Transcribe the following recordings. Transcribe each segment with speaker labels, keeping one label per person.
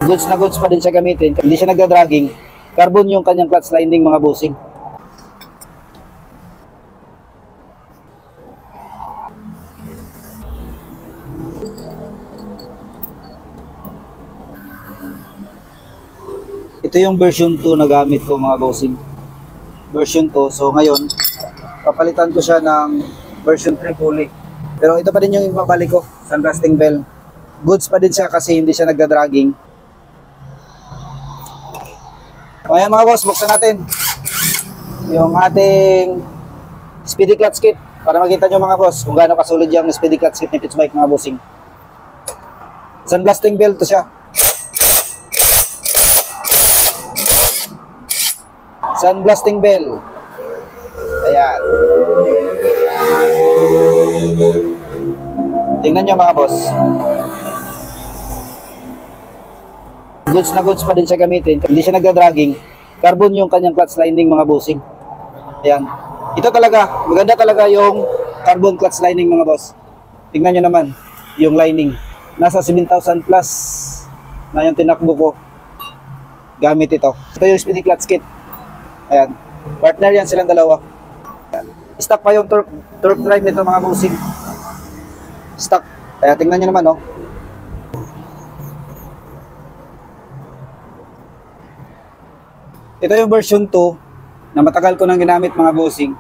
Speaker 1: Goods na goods pa din siya gamitin. Hindi siya nagda-dragging. Carbon yung kanyang clutch lining mga bossing. Ito yung version 2 na gamit ko mga bossing. Version 2. So ngayon, papalitan ko siya ng version 3 fully. Pero ito pa din yung ibabalik ko, sun rusting bell. Goods pa din siya kasi hindi siya nagda-dragging. O ayan mga boss, buksan natin yung ating speedy clutch kit para makita nyo mga boss kung gaano kasulid yung speedy clutch kit ni Pitts Bike mga bossing. Sun blasting bell to siya. Sun blasting bell. Ayan. Tingnan nyo mga boss. Goods na goods pa din siya gamitin. Hindi siya nagda-dragging. Carbon yung kanyang clutch lining mga bossing. Ayan. Ito talaga. Maganda talaga yung carbon clutch lining mga boss. Tingnan nyo naman yung lining. Nasa 7,000 plus na yung tinakbo ko. Gamit ito. Ito yung speedy clutch kit. Ayan. Partner yan silang dalawa. Ayan. Stock pa yung torque drive nito mga bossing. Stock. Kaya tingnan nyo naman oh. Ito yung version 2 na matagal ko nang ginamit mga bossing.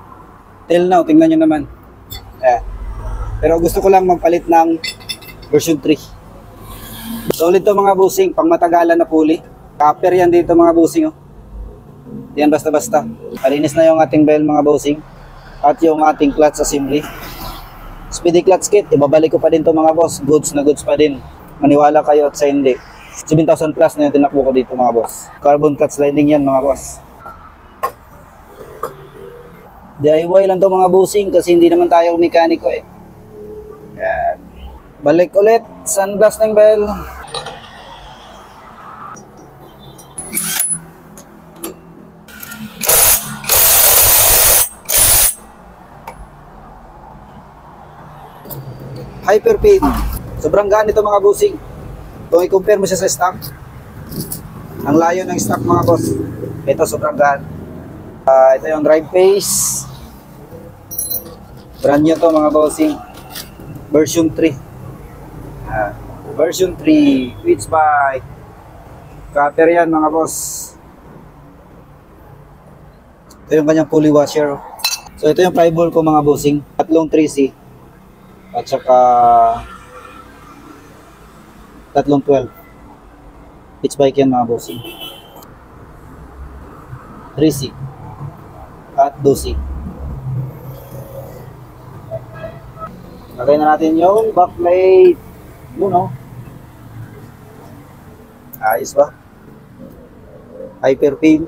Speaker 1: Till now, tingnan nyo naman. Ayan. Pero gusto ko lang magpalit ng version 3. Solid to mga bossing, pang matagalan na pulley. Copper yan dito mga bossing oh. Yan basta-basta. Malinis na yung ating bell mga bossing. At yung ating clutch assembly. Speedy clutch kit, ibabalik ko pa din to mga boss. Goods na goods pa din. Maniwala kayo at sa hindi. 7,000 plus na yung tinakbo ko dito mga boss. Carbon clutch lining yan mga boss. DIY lang to mga bossing kasi hindi naman tayo mekaniko eh. Yan. Balik ulit. Sun blasting bell. Hyperpin. Sobrang gaan ito mga bossing. Kung i-compare mo siya sa stock, ang layo ng stock mga boss. Ito sobrang gaan. Ito yung drive phase. Brand new to mga bossing. Version 3. Version 3. Pitts Bike. Cutter yan mga boss. Ito yung kanyang pulley washer. So ito yung pry ball ko mga bossing. Tatlong 3C. At saka tatlong 12. Pitts Bike yan mga bossing. 3C at 2C. Lagay na natin yung backplate. Yun o. Ayos ba? Hyperpin.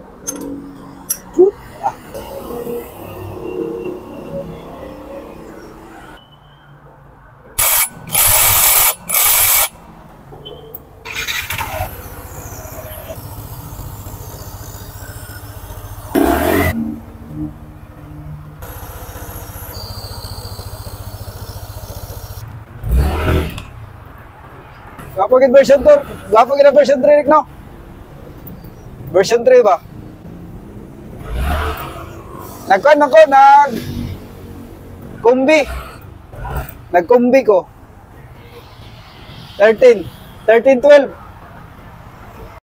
Speaker 1: Gapagin version 2. Gapagin na version 3 no? Version 3 ba? Nagkuhan ako, Nag-kumbi ko. 13, 12.